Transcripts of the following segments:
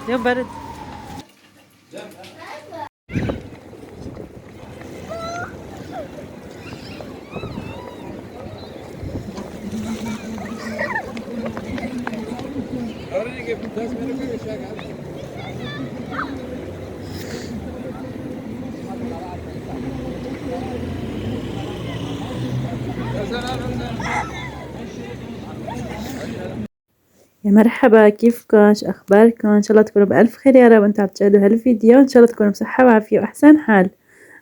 يوم برد. يا مرحبا، كيفكن؟ شو اخباركم؟ ان شاء الله تكونوا بالف خير يا رب. انتوا عم تشاهدوا هالفيديو، ان شاء الله تكونوا بصحة وعافية واحسن حال.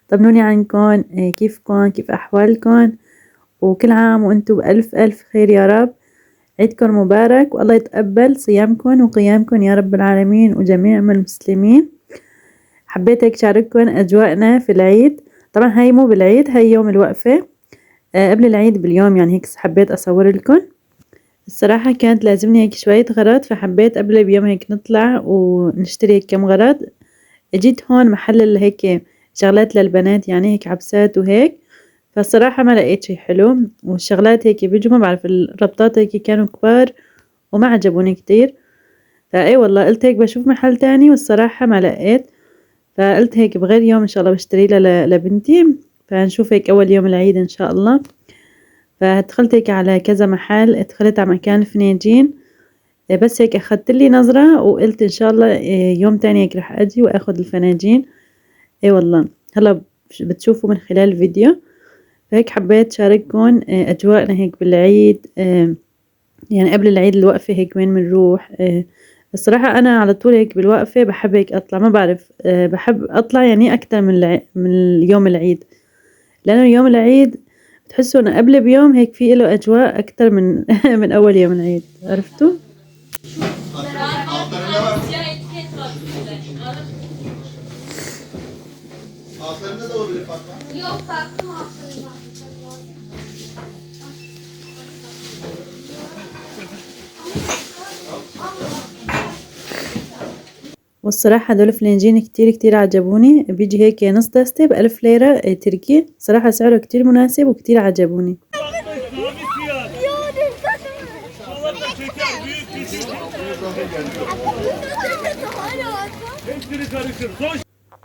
طمنوني عنكم، كيفكن؟ كيف احوالكم؟ وكل عام وانتوا بالف الف خير يا رب. عيدكم مبارك، والله يتقبل صيامكم وقيامكم يا رب العالمين وجميع من المسلمين. حبيت هيك شارككم اجواءنا في العيد. طبعا هاي مو بالعيد، هاي يوم الوقفة، قبل العيد باليوم يعني. هيك حبيت اصور لكم. الصراحة كانت لازمني هيك شوية غراض، فحبيت قبل بيوم هيك نطلع ونشتري هيك كم غراض. جيت هون محل اللي هيك شغلات للبنات، يعني هيك عبسات وهيك. فالصراحة ما لقيت شي حلو، والشغلات هيك بيجوا ما بعرف الربطات هيك كانوا كبار وما عجبوني كتير. فاي والله قلت هيك بشوف محل تاني، والصراحة ما لقيت. فقلت هيك بغير يوم ان شاء الله بشتري لها لبنتي. فنشوف هيك اول يوم العيد ان شاء الله. فدخلت هيك على كذا محل، دخلت على مكان الفناجين. بس هيك اخدت لي نظرة وقلت ان شاء الله يوم تاني هيك رح اجي واخد الفناجين. اي والله هلا بتشوفوا من خلال الفيديو. فهيك حبيت شارككم اجواءنا هيك بالعيد. يعني قبل العيد الوقفة هيك وين بنروح. الصراحة انا على طول هيك بالوقفة بحب هيك اطلع، ما بعرف بحب اطلع يعني اكتر من يوم العيد. لانه يوم العيد بتحسوا انه قبل بيوم هيك في له اجواء اكتر من من اول يوم العيد، عرفتوا؟ Altlarında da olabilir Fatma. Yok baktım altlarına. والصراحة هدول فلانجين كتير كتير عجبوني. بيجي هيك نص دستة بألف ليرة تركي. صراحة سعره كتير مناسب وكتير عجبوني.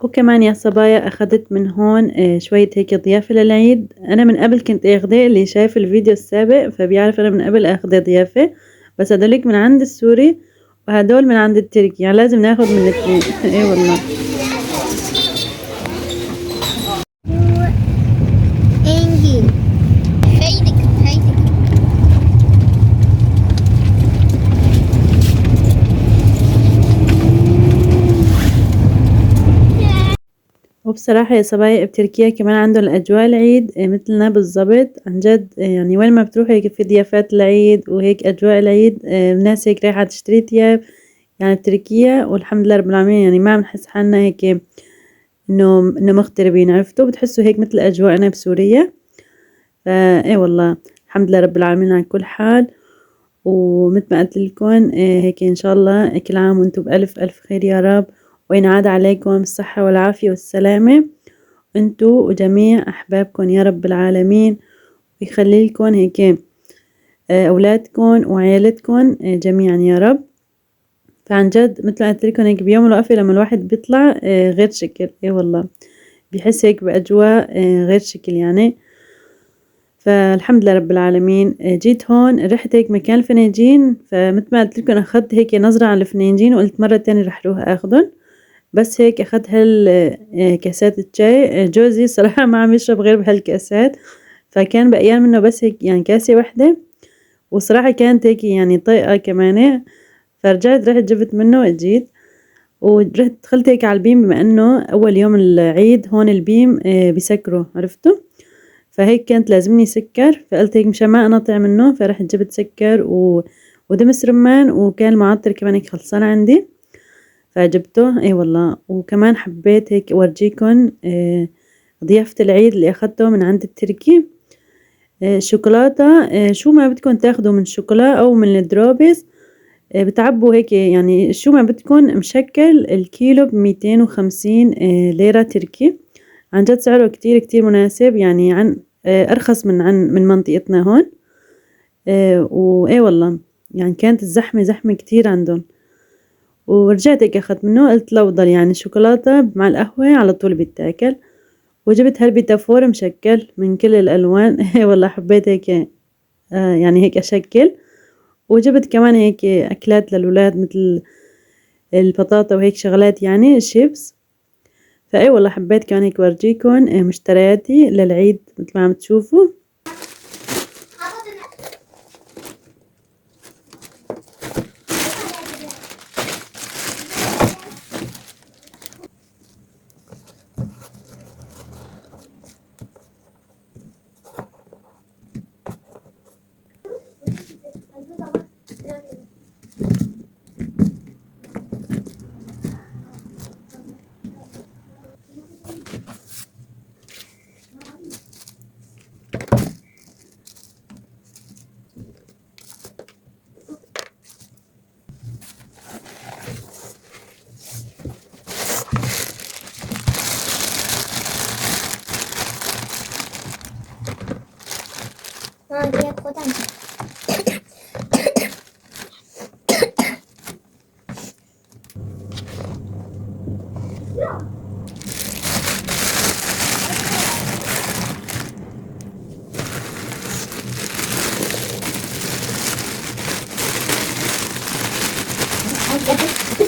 وكمان يا صبايا أخدت من هون شوية هيك ضيافة للعيد. أنا من قبل كنت أخذه، اللي شايف الفيديو السابق فبيعرف أنا من قبل أخذ ضيافة. بس هدوليك من عند السوري وهدول من عند التركي، يعني لازم ناخد من الاثنين. اي والله. Engin. Haydi. وبصراحة يا صبايا بتركيا كمان عندهم الأجواء العيد مثلنا بالضبط عن جد. يعني وين ما بتروح هيك في ضيافات العيد وهيك أجواء العيد. الناس هيك رايحة تشتري ثياب يعني بتركيا، والحمد لله رب العالمين. يعني ما بنحس حالنا هيك إنه مغتربين، عرفتوا؟ بتحسوا هيك مثل أجواءنا بسوريا. اي والله الحمد لله رب العالمين على كل حال. ومثل ما قلت لكم هيك ان شاء الله كل عام وانتم بألف ألف خير يا رب، وينعاد عليكم الصحة والعافية والسلامة انتوا وجميع أحبابكم يا رب العالمين. ويخلي لكم هيك أولادكم وعيالتكم جميعا يا رب. فعن جد مثل ما قلت لكم هيك بيوم الوقفة لما الواحد بيطلع غير شكل. اي والله بيحس هيك بأجواء غير شكل يعني. فالحمد لله رب العالمين. جيت هون رحت هيك مكان الفناجين، فمثل ما قلت لكم اخذت هيك نظرة على الفناجين وقلت مرة تانية رح اروح اخذهم. بس هيك اخذت كاسات الشاي. جوزي صراحة ما عم يشرب غير بهالكاسات، فكان بقيان منه بس هيك يعني كاسة واحدة، وصراحة كانت هيك يعني طيقة كمان. فرجعت رحت جبت منه واجيت ورحت دخلت هيك على البيم، بما انه اول يوم العيد هون البيم بيسكروا، عرفتوا؟ فهيك كانت لازمني سكر، فقلت هيك مشان ما انقطع منه فرحت جبت سكر ودمس رمان، وكان المعطر كمان هيك خلصان عندي فجبته. اي والله. وكمان حبيت هيك اورجيكم ضيافة العيد اللي اخدته من عند التركي. شوكولاتة شو ما بدكم تاخدوا من شوكولا او من الدروبس بتعبوا هيك يعني شو ما بدكم. مشكل الكيلو ب250 ليرة تركي. عن جد سعره كتير كتير مناسب، يعني عن أرخص من منطقتنا هون. وإيه والله يعني كانت الزحمة زحمة كتير عندهم. ورجعت هيك أخدت منه، قلت لو ضل يعني الشوكولاتة مع القهوة على طول بيتاكل. وجبت هالبيتافور مشكل من كل الألوان والله حبيت هيك يعني هيك أشكل. وجبت كمان هيك أكلات للولاد مثل البطاطا وهيك شغلات يعني الشيبس. فأي والله حبيت كمان هيك ورجيكم مشترياتي للعيد مثل ما عم تشوفوا. دي خدها.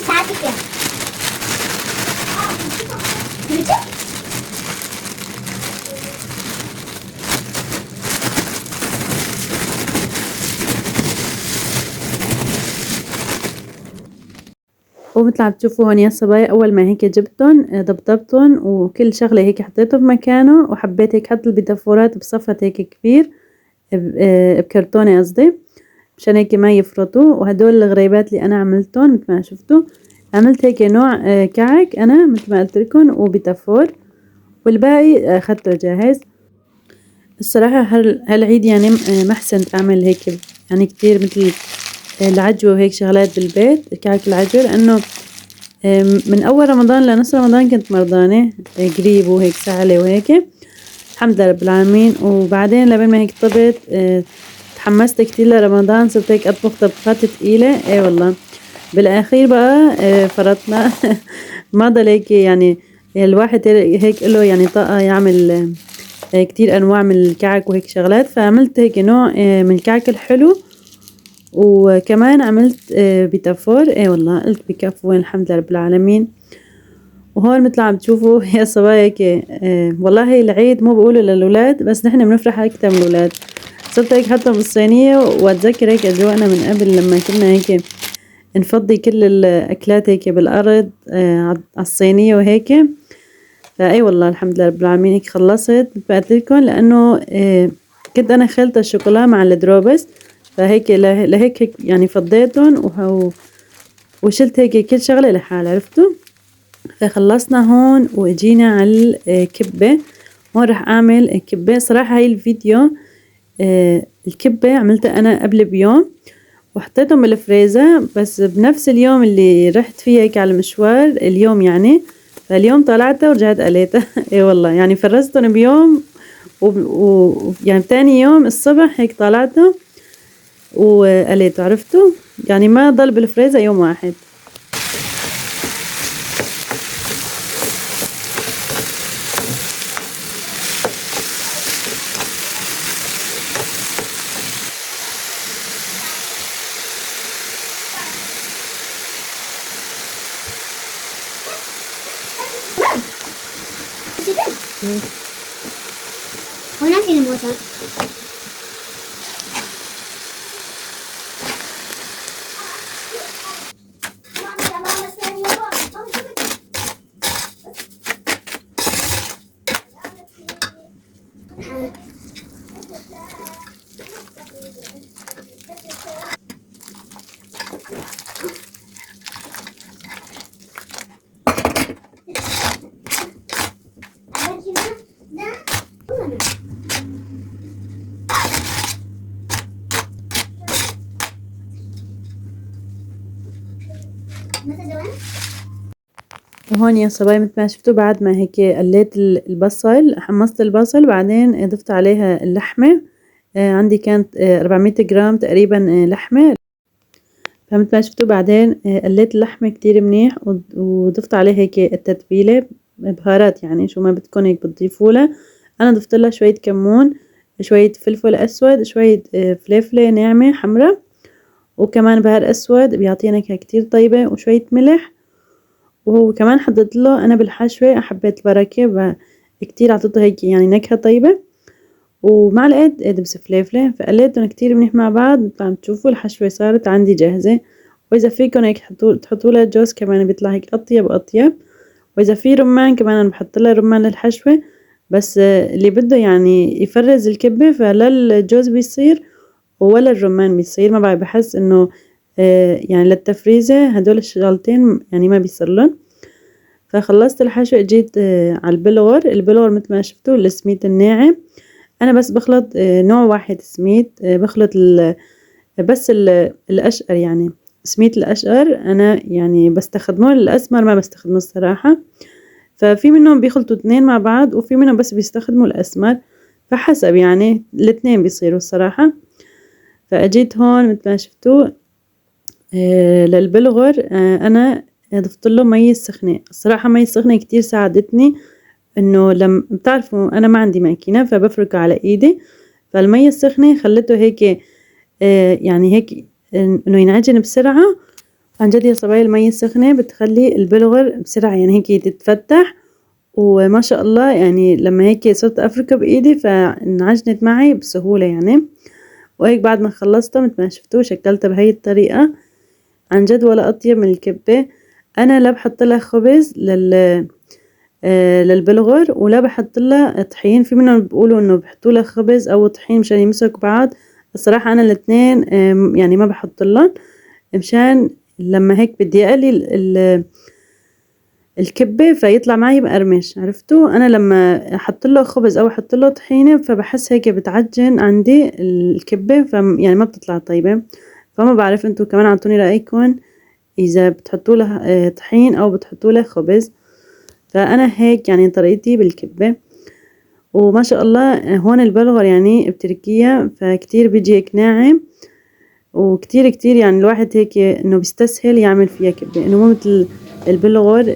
ساعتك يا ومثل عم تشوفوا هون يا صبايا أول ما هيك جبتن ضبطبتن وكل شغلة هيك حطيته بمكانه. وحبيت هيك حط البيتافورات بصفت هيك كبير بكرتونة قصدي، مشان هيك ما يفرطوا. وهدول الغريبات اللي أنا عملتهم مثل ما شفتوا. عملت هيك نوع كعك أنا مثل ما قلت لكم وبيتافور، والباقي أخدته جاهز. الصراحة هالعيد يعني ما حسنت أعمل هيك يعني كتير مثل العجوة وهيك شغلات بالبيت كعك العجوة، لأنه من أول رمضان لنص رمضان كنت مرضانة قريب وهيك سعلة وهيك الحمد لله رب العالمين. وبعدين لبين ما هيك طبت تحمست كتير لرمضان، صرت هيك أطبخ طبخات تقيلة. اي والله بالأخير بقى فرطنا ما ضل هيك يعني الواحد هيك له يعني طاقة يعمل كتير أنواع من الكعك وهيك شغلات. فعملت هيك نوع من الكعك الحلو، وكمان عملت بيتافور. اي والله قلت بكفوا الحمد لله رب العالمين. وهون مثل عم تشوفوا يا صبايا هيك والله العيد مو بقولوا للولاد بس نحن بنفرح اكتر من الولاد. صرت هيك حطهم بالصينية واتذكر هيك اجواءنا من قبل لما كنا هيك نفضي كل الاكلات هيك بالارض على الصينية وهيك. فاي والله الحمد لله رب العالمين هيك خلصت بقتلكم، لانه كنت انا خلطة الشوكولا مع الدروبس، فهيك لهيك هيك يعني فضيتهم وشلت هيك كل شغلة لحال عرفتوا. فخلصنا هون واجينا على الكبة. هون رح اعمل كبة. صراحة هاي الفيديو الكبة عملتها انا قبل بيوم وحطيتهم بالفريزر، بس بنفس اليوم اللي رحت فيه هيك على المشوار اليوم يعني، فاليوم طلعتها ورجعت قليتها اي والله يعني فرزتهم بيوم يعني تاني يوم الصبح هيك طلعتها وقليته عرفتوا، يعني ما ضل بالفريزر يوم واحد. هنا في الموتى. وهون يا صبايا مثل ما شفتوا بعد ما هيك قليت البصل حمصت البصل بعدين ضفت عليها اللحمة. عندي كانت 400 جرام تقريبا لحمة. فمثل ما شفتوا بعدين قليت اللحمة كتير منيح وضفت عليه هيك التتبيلة بهارات، يعني شو ما بدكن هيك بتضيفولها. أنا ضفت لها شوية كمون، شوية فلفل أسود، شوية فليفلة ناعمة حمرا، وكمان بهار أسود بيعطيه نكهة كتير طيبة، وشوية ملح. وكمان حطيت له أنا بالحشوة حبيت البركة كتير، عطيته هيك يعني نكهة طيبة، ومعلقة دبس فليفلة. فقليتهم كتير منيح مع بعض. مثل عم تشوفوا الحشوة صارت عندي جاهزة. وإذا فيكن هيك تحطوا لها جوز كمان بيطلع هيك أطيب أطيب. وإذا في رمان كمان أنا بحط لها رمان للحشوة، بس اللي بده يعني يفرز الكبة فلا الجوز بيصير ولا الرمان بيصير. ما بعرف، بحس إنه يعني للتفريزة هدول الشغلتين يعني ما بيصيرلن. فخلصت الحشو اجيت على البلغر مثل ما شفتوا السميد الناعم. انا بس بخلط نوع واحد سميد، بخلط بس الاشقر، يعني سميد الاشقر انا يعني بستخدمه، الاسمر ما بستخدمه الصراحة. ففي منهم بيخلطوا اثنين مع بعض، وفي منهم بس بيستخدموا الاسمر، فحسب يعني الاثنين بيصيروا الصراحة. فاجيت هون مثل ما شفتوا للبلغر انا ضفت له مية سخنة. الصراحة مية سخنة كتير ساعدتني، انه لما بتعرفوا انا ما عندي ماكينة فبفركه على ايدي، فالمية السخنة خلته هيك يعني هيك انه ينعجن بسرعة. عن جد يا صبايا المية السخنة بتخلي البلغر بسرعة يعني هيك تتفتح. وما شاء الله يعني لما هيك صرت افركه بايدي فانعجنت معي بسهولة يعني. وهيك بعد ما خلصتها مثل ما شفتوا شكلتها بهي الطريقة، عن جد ولا أطيب من الكبة. أنا لا بحط لها خبز للبلغر، ولا بحط لها طحين. في منهم بيقولوا إنه بحطوا لها خبز أو طحين مشان يمسكوا بعض. الصراحة أنا الاثنين يعني ما بحط لهم، مشان لما هيك بدي أقلي الكبة فيطلع معي مقرمش. عرفتوا؟ أنا لما أحط له خبز أو أحط له طحينة فبحس هيك بتعجن عندي الكبة، يعني ما بتطلع طيبة. فما بعرف، انتوا كمان اعطوني رأيكم إذا بتحطوا له طحين أو بتحطوا له خبز. فأنا هيك يعني طريقتي بالكبة. وما شاء الله هون البلغر يعني بتركيا فكتير بيجي هيك ناعم، وكتير كتير يعني الواحد هيك إنه بيستسهل يعمل فيها كبة، إنه مو مثل البلغر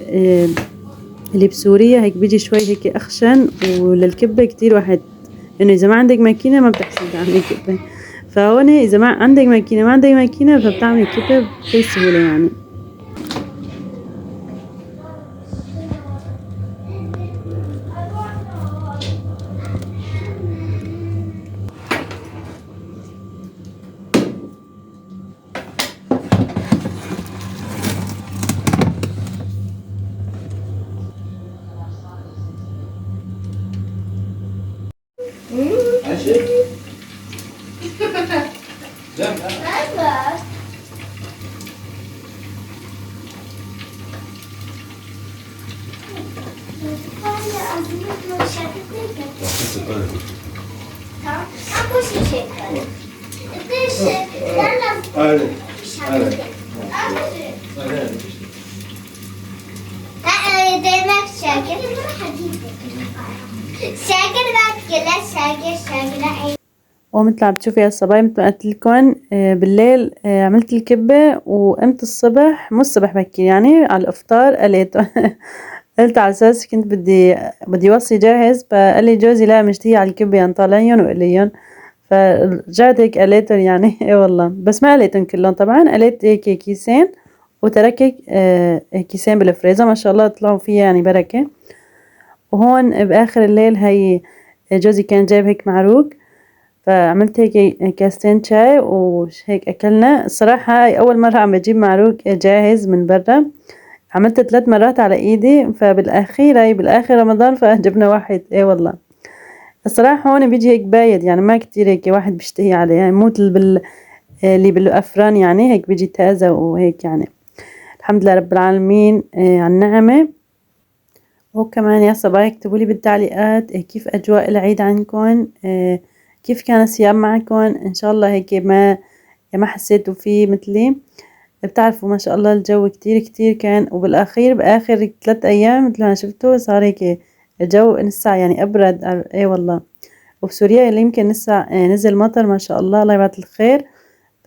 اللي بسوريا هيك بيجي شوي هيك أخشن. وللكبة كتير واحد إنه إذا ما عندك ماكينة ما بتحسن تعملي كبة، فهون إذا ما عندك ماكينة فبتعملي كبة بكل سهولة يعني. ماشي. لا ومثل عم تشوفي يا الصبايا مثل ما قلت لكم بالليل عملت الكبة، وقمت الصبح مو الصبح بكير يعني على الافطار قليته. قلت على اساس كنت بدي وصي جاهز، فقال لي جوزي لا مشتهي على الكبة يعني طالعين وقليهم. فرجعت هيك قليتهم يعني اي والله، بس ما قليتهم كلهم طبعا، قليت هيك كيسين وتركت كيسين بالفريزر. ما شاء الله طلعوا فيها يعني بركة. وهون باخر الليل هي جوزي كان جايب هيك معروق، فعملت هيك كاستين شاي وهيك أكلنا. الصراحة هاي أول مرة عم بجيب معروق جاهز من برا، عملت 3 مرات على إيدي. بالآخر رمضان فجبنا واحد. إيه والله الصراحة هون بيجي هيك بايد يعني ما كتير هيك واحد بيشتهي عليه، يعني مو اللي بالأفران يعني هيك بيجي تازة وهيك يعني. الحمد لله رب العالمين على النعمة. وكمان يا صبايا اكتبوا لي بالتعليقات كيف أجواء العيد عندكم، كيف كان الصيام معكم. إن شاء الله هيك ما حسيتوا فيه مثلي. بتعرفوا ما شاء الله الجو كتير كتير كان، وبالأخير بآخر 3 أيام مثل ما شفتوا صار هيك الجو لسه يعني أبرد. إيه والله. وبسوريا اللي يمكن لسه نزل مطر ما شاء الله، الله يبعث الخير.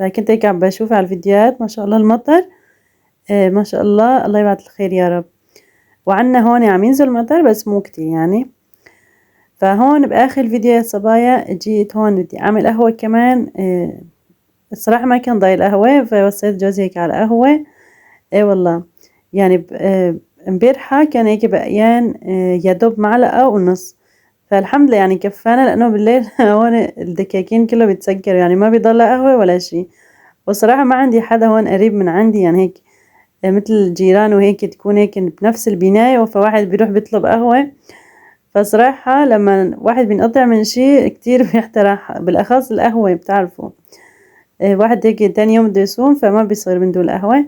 فكنت هيك عم بشوف على الفيديوهات ما شاء الله المطر ما شاء الله، الله يبعث الخير يا رب. وعنا هون عم ينزل مطر بس مو كتير يعني. فهون بآخر الفيديو يا صبايا جيت هون بدي أعمل قهوة كمان. الصراحة ما كان ضايل قهوة، فوصيت جوزي هيك على قهوة. ايه والله يعني امبارحة كان هيك بقيان يا دوب معلقة ونص، فالحمد لله يعني كفانا، لأنه بالليل هون الدكاكين كله بيتسكر يعني ما بيضل قهوة ولا شي. وصراحة ما عندي حدا هون قريب من عندي يعني هيك مثل الجيران وهيك تكون هيك بنفس البناية، فواحد بيروح بيطلب قهوة. فصراحة لما واحد بينقطع من شي كتير بيحترح، بالأخص القهوة بتعرفوا واحد هيك تاني يوم بده يصوم فما بيصير من دون قهوة.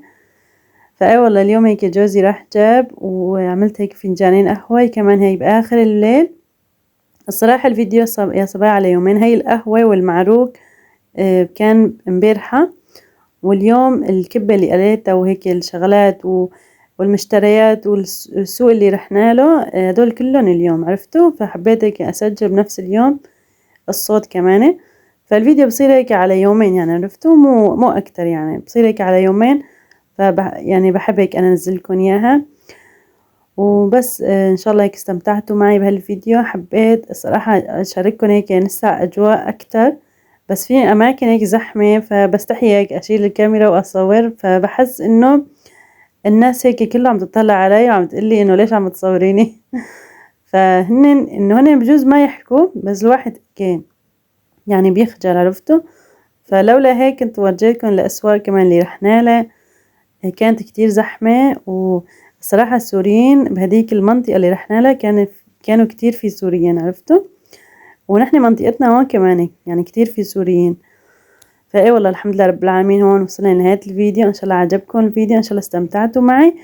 فأي والله اليوم هيك جوزي راح جاب وعملت هيك فنجانين قهوة كمان هيك بآخر الليل. الصراحة الفيديو يا صبايا على يومين، هي القهوة والمعروك كان امبارحة، واليوم الكبة اللي قليتها وهيك الشغلات والمشتريات والسوق اللي رحنا له هدول كلهم اليوم عرفتوا. فحبيت هيك أسجل بنفس اليوم الصوت كمان، فالفيديو بصير هيك على يومين يعني عرفتوا، مو أكتر يعني، بصير هيك على يومين. يعني بحب هيك أنزلكم إياها وبس. إن شاء الله هيك استمتعتوا معي بهالفيديو. حبيت الصراحة أشارككم هيك نسع أجواء أكتر، بس في أماكن هيك زحمة فبستحي هيك أشيل الكاميرا وأصور، فبحس إنه الناس هيك كلها عم تطلع علي وعم تقلي إنه ليش عم تصوريني إنه هن بجوز ما يحكوا، بس الواحد يعني بيخجل عرفتوا. فلولا هيك كنت ورجيتكم الأسواق كمان اللي رحنا لها، كانت كتير زحمة. والصراحة السوريين بهديك المنطقة اللي رحنا لها كانوا كتير في سوريين عرفتوا، ونحن منطقتنا هون كمان يعني كتير في سوريين. فايه والله الحمد لله رب العالمين، هون وصلنا لنهاية الفيديو. ان شاء الله عجبكم الفيديو، ان شاء الله استمتعتوا معي.